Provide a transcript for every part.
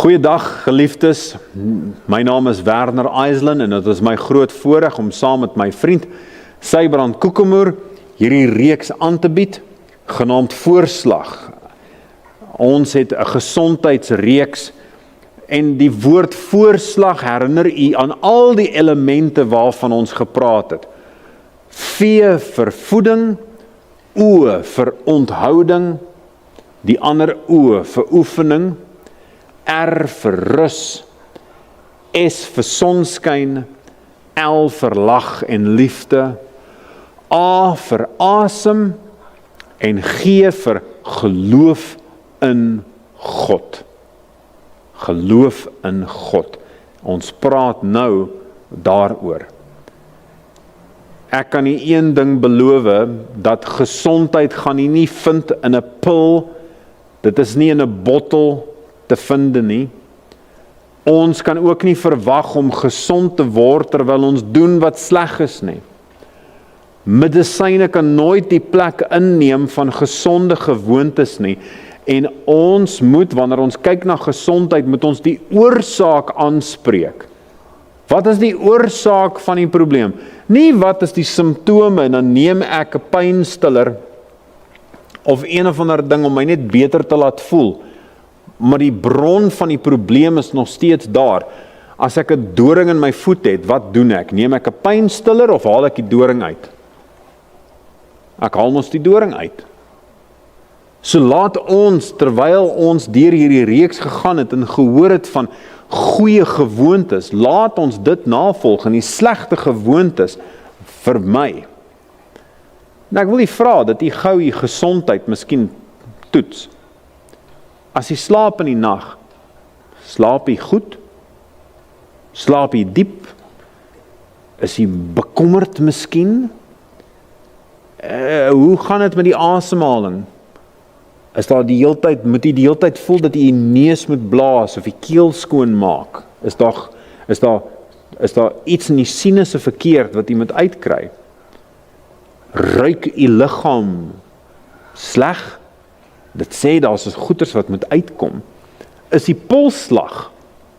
Goeiedag geliefdes, my naam is Werner Eislen en dit is my groot voorreg om saam met my vriend Sybrand Koekemoer hierdie reeks aan te bied, genaamd Voorslag. Ons het 'n gesondheidsreeks en die woord voorslag herinner u aan al die elemente waarvan ons gepraat het. V vir voeding, O vir onthouding, die ander O vir oefening, R vir rus, S vir sonskyn, L vir lag en liefde, A vir asem en G vir geloof in God. Geloof in God. Ons praat nou daaroor. Ek kan nie een ding beloof, dat gesondheid gaan jy nie vind in 'n pil, dit is nie in 'n bottel te vind nie. Ons kan ook nie verwag om gesond te word terwyl ons doen wat sleg is nie. Medisyne kan nooit die plek inneem van gesonde gewoontes nie. En ons moet, wanneer ons kyk na gesondheid, moet ons die oorsaak aanspreek. Wat is die oorsaak van die probleem? Nie wat is die simptome en dan neem ek 'n pynstiller of een of ander ding om my net beter te laat voel. Maar die bron van die probleem is nog steeds daar. As ek 'n doring in my voet het, wat doen ek? Neem ek 'n pynstiller of haal ek die doring uit? Ek haal mos die doring uit. So laat ons, terwyl ons deur hierdie reeks gegaan het en gehoor het van goeie gewoontes, laat ons dit navolg en die slegte gewoontes vermy. Nou ek wil u vra dat u gou u gesondheid miskien toets. As jy slaap in die nag, slaap jy goed? Slaap jy diep? Is jy bekommerd miskien? Hoe gaan dit met die asemhaling? Is daar die heeltyd, moet jy die heeltyd voel dat jy neus moet blaas of die keel skoon maak? Is daar iets in die sinusse verkeerd wat jy moet uitkry? Ruik jy liggaam sleg? Dit sê daar is goeters wat moet uitkom. Is die polsslag?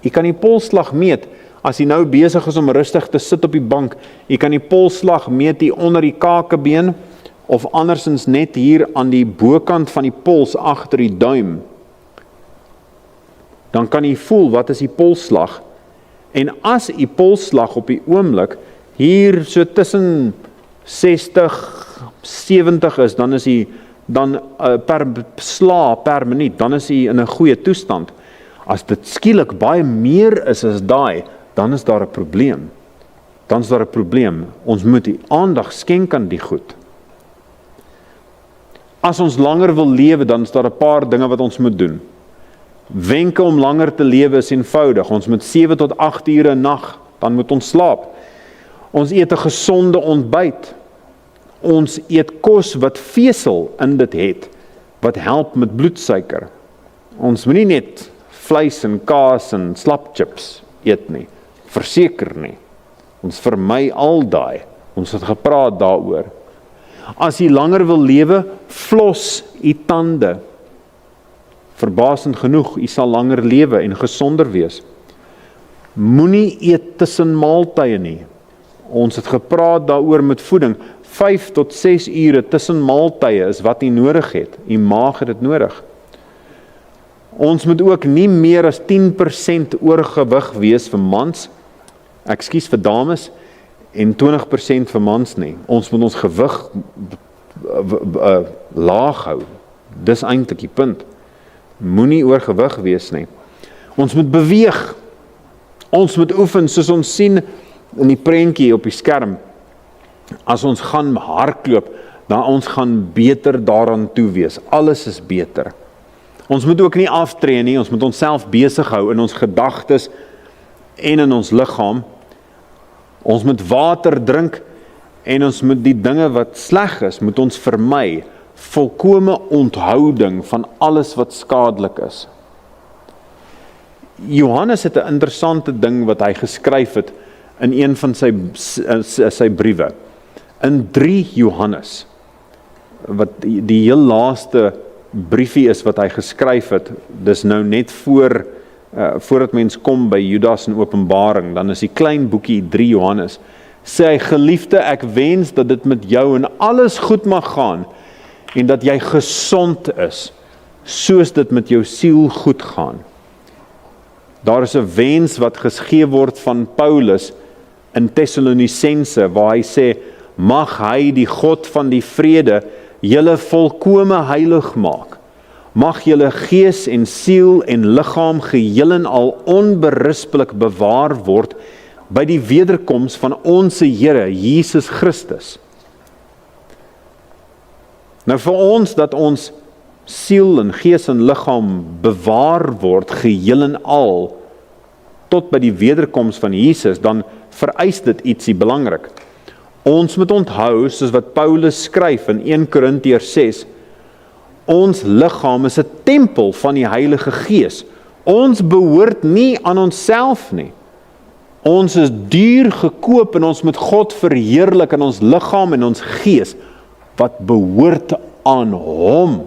Jy kan die polsslag meet. As jy nou besig is om rustig te sit op die bank, jy kan die polsslag meet hier onder die kakebeen, of andersins net hier aan die bokant van die pols agter die duim. Dan kan jy voel wat is die polsslag. En as die polsslag op die oomblik hier so tussen 60, 70 is, dan is hy per slag per minuut, dan is hy in 'n goeie toestand. As dit skielik baie meer is as daai, dan is daar 'n probleem. Dan is daar 'n probleem. Ons moet die aandag skenk aan die goed. As ons langer wil lewe, dan is daar 'n paar dinge wat ons moet doen. Wenke om langer te lewe is eenvoudig. Ons moet 7 tot 8 ure 'n nag, dan moet ons slaap. Ons eet 'n gesonde ontbyt. Ons eet kos wat vesel in dit het, wat help met bloedsuiker. Ons moet nie net vleis en kaas en slapchips eet nie. Verseker nie. Ons vermy al daai. Ons het gepraat daaroor. As jy langer wil lewe, flos jy tande. Verbasend genoeg, jy sal langer lewe en gesonder wees. Moenie eet tussen maaltye nie. Ons het gepraat daaroor met voeding. 5 tot 6 ure tussen maaltye is wat jy nodig het. Jy maag het dit nodig. Ons moet ook nie meer as 10% oorgewig wees vir mans, vir dames, en 20% vir mans nie. Ons moet ons gewig laag hou. Dis eintlik die punt. Moenie oorgewig wees nie. Ons moet beweeg. Ons moet oefen, soos ons sien in die prentjie op die skerm. As ons gaan hardloop, dan ons gaan beter daaraan toe wees. Alles is beter. Ons moet ook nie aftree nie, ons moet onsself besig hou in ons gedagtes en in ons liggaam. Ons moet water drink en ons moet die dinge wat sleg is, moet ons vermy. Volkome onthouding van alles wat skadelik is. Johannes het 'n interessante ding wat hy geskryf het in een van sy briewe. In 3 Johannes, wat die heel laaste briefie is wat hy geskryf het, dis nou net voor voordat mens kom by Judas in Openbaring, dan is die klein boekie 3 Johannes, sê hy, geliefde, ek wens dat dit met jou en alles goed mag gaan, en dat jy gesond is, soos dit met jou siel goed gaan. Daar is 'n wens wat gegee word van Paulus in Tessalonisense, waar hy sê, mag hy, die God van die vrede, julle volkome heilig maak. Mag julle gees en siel en liggaam geheel en al onberispelik bewaar word by die wederkoms van ons Here Jesus Christus. Nou vir ons dat ons siel en gees en liggaam bewaar word geheel en al tot by die wederkoms van Jesus, dan vereis dit ietsie belangrik. Ons moet onthou, soos wat Paulus skryf in 1 Korintiërs 6, ons liggaam is 'n tempel van die Heilige Gees. Ons behoort nie aan onsself nie. Ons is duur gekoop en ons moet God verheerlik in ons liggaam en ons gees, wat behoort aan hom.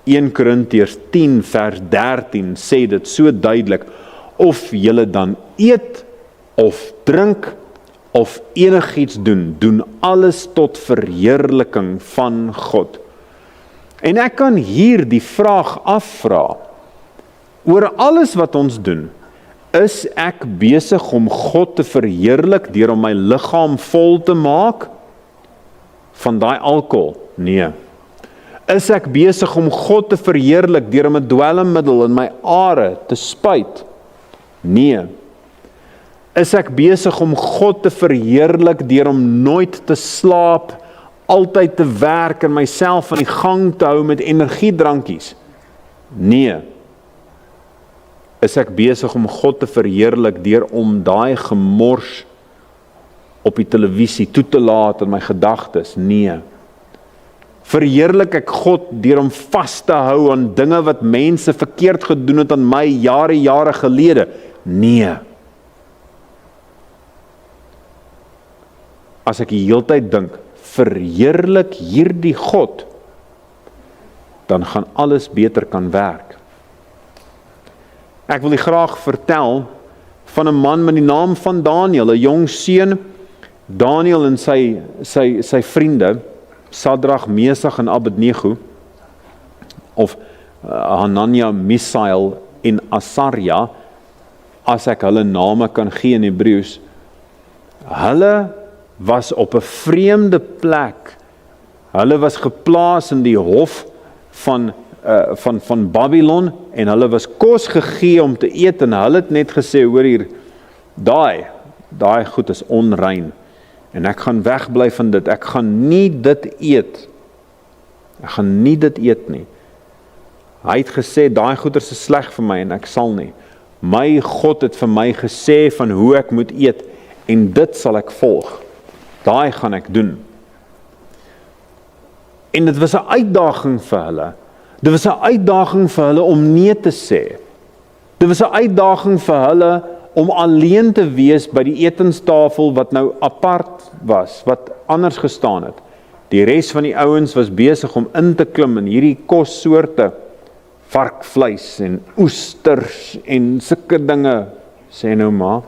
1 Korintiërs 10 vers 13 sê dit so duidelik, of julle dan eet, of drink, of enigiets doen, doen alles tot verheerliking van God. En ek kan hier die vraag afvra, oor alles wat ons doen, is ek besig om God te verheerlik deur om my liggaam vol te maak van daai alkohol? Nee. Is ek besig om God te verheerlik deur om 'n dwelmmiddel in my are te spuit? Nee. Is ek besig om God te verheerlik deur om nooit te slaap, altyd te werk en myself aan die gang te hou met energiedrankies? Nee. Is ek besig om God te verheerlik deur om daai gemors op die televisie toe te laat in my gedagtes? Nee. Verheerlik ek God deur om vas te hou aan dinge wat mense verkeerd gedoen het aan my jare gelede? Nee. As ek die heeltyd dink, verheerlik hierdie God, dan gaan alles beter kan werk. Ek wil u graag vertel van 'n man met die naam van Daniel, 'n jong seun. Daniel en sy vriende, Sadrag, Mesach en Abednego, of Hanania, Misael en Asaria, as ek hulle name kan gee in Hebreëus, hulle was op 'n vreemde plek. Hulle was geplaas in die hof van Babylon, en hulle was kos gegee om te eet, en hulle het net gesê, hoor hier, daai goed is onrein, en ek gaan wegbly van dit, ek gaan nie dit eet, nie. Hy het gesê, daai goeders is sleg vir my, en ek sal nie. My God het vir my gesê van hoe ek moet eet, en dit sal ek volg. Daai gaan ek doen. En dit was 'n uitdaging vir hulle. Dit was 'n uitdaging vir hulle om nee te sê. Dit was 'n uitdaging vir hulle om alleen te wees by die etenstafel wat nou apart was, wat anders gestaan het. Die res van die ouens was besig om in te klim in hierdie kossoorte, varkvleis en oesters en sulke dinge, sê nou maar.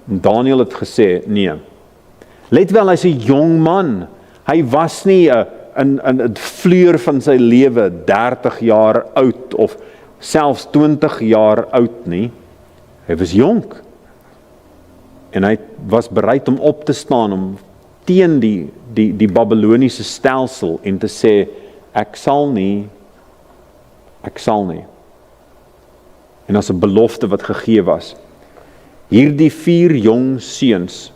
Daniel het gesê, nee. Let wel, hy's 'n jong man. Hy was nie 'n vleur van sy lewe 30 jaar oud of selfs 20 jaar oud nie. Hy was jonk. En hy was bereid om op te staan om teen die Babyloniese stelsel en te sê, ek sal nie. En as 'n belofte wat gegee was. Hierdie 4 jong seuns,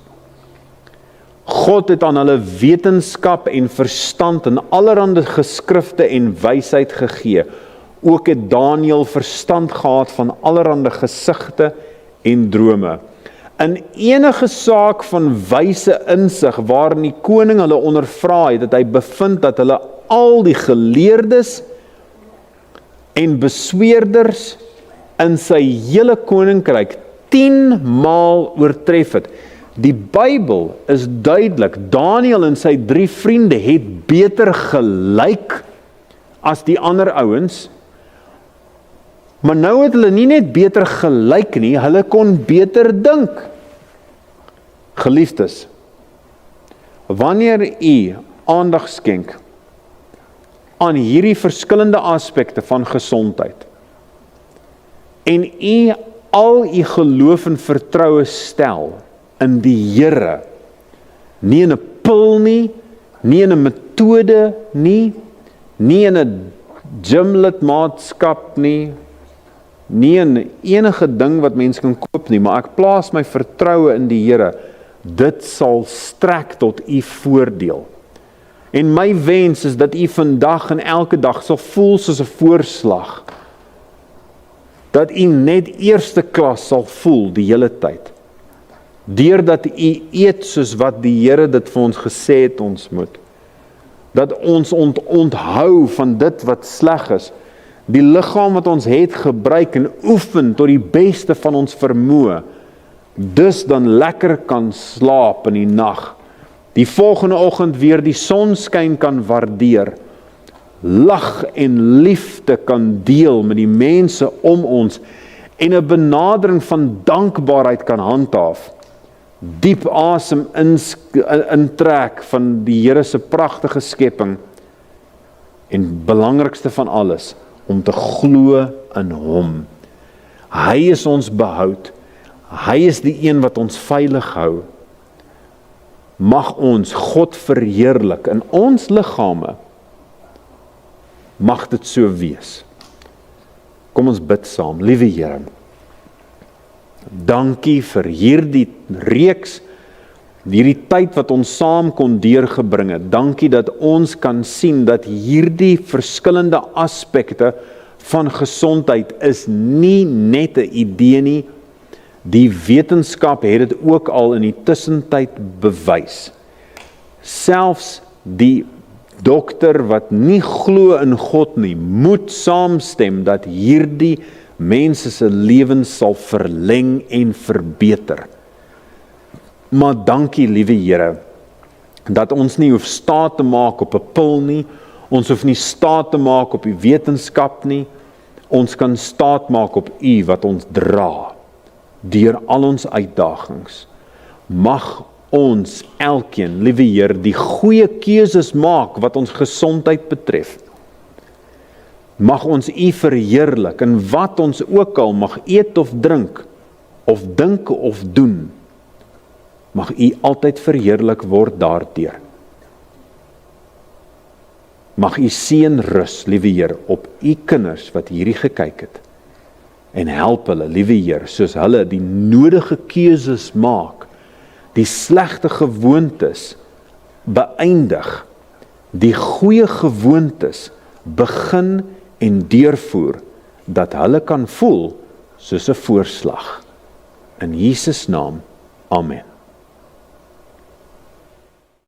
God het aan hulle wetenskap en verstand en allerhande geskrifte en wysheid gegee. Ook het Daniel verstand gehad van allerhande gesigte en drome. In enige saak van wyse insig waarin die koning hulle ondervra het, het hy bevind dat hulle al die geleerdes en besweerders in sy hele koninkryk 10 maal oortref het. Die Bybel is duidelik, Daniel en sy 3 vriende het beter gelyk as die ander ouens, Maar nou het hulle nie net beter gelyk nie, hulle kon beter dink. Geliefdes, wanneer u aandag skenk aan hierdie verskillende aspekte van gesondheid, en u al u geloof en vertroue stel in die Here, nie in 'n pil nie, nie in 'n metode nie, nie in 'n gymlidmaatskap nie, nie in enige ding wat mense kan koop nie, maar ek plaas my vertroue in die Here. Dit sal strek tot u voordeel. En my wens is dat u vandag en elke dag sal voel soos 'n voorslag. Dat u net eerste klas sal voel die hele tyd. Deurdat u eet soos wat die Here dit vir ons gesê het ons moet. Dat ons onthou van dit wat sleg is. Die liggaam wat ons het gebruik en oefen tot die beste van ons vermoë. Dus dan lekker kan slaap in die nag. Die volgende oggend weer die sonskyn kan waardeer. Lag en liefde kan deel met die mense om ons. En 'n benadering van dankbaarheid kan handhaaf. Diep asem intrek van die Here se pragtige skepping. En belangrikste van alles, om te glo in hom. Hy is ons behoud. Hy is die een wat ons veilig hou. Mag ons God verheerlik in ons liggame. Mag dit so wees. Kom ons bid saam. Liewe Here, dankie vir hierdie reeks, hierdie tyd wat ons saam kon deurgebring het. Dankie dat ons kan sien dat hierdie verskillende aspekte van gesondheid is nie net 'n idee nie. Die wetenskap het dit ook al in die tussentyd bewys. Selfs die dokter wat nie glo in God nie, moet saamstem dat hierdie mense se lewens sal verleng en verbeter. Maar dankie, liewe Here, dat ons nie hoef staat te maak op 'n pil nie, ons hoef nie staat te maak op die wetenskap nie, ons kan staat maak op U wat ons dra, deur al ons uitdagings. Mag ons elkeen, liewe Heer, die goeie keuses maak wat ons gesondheid betref. Mag ons U verheerlik in wat ons ook al mag eet of drink, of dink of doen. Mag U altyd verheerlik word daardeur. Mag U seën rus, liewe Heer, op U kinders wat hierdie gekyk het. En help hulle, liewe Heer, soos hulle die nodige keuses maak, die slegte gewoontes beëindig, die goeie gewoontes begin en deurvoer, dat hulle kan voel soos 'n voorslag. In Jesus naam, amen.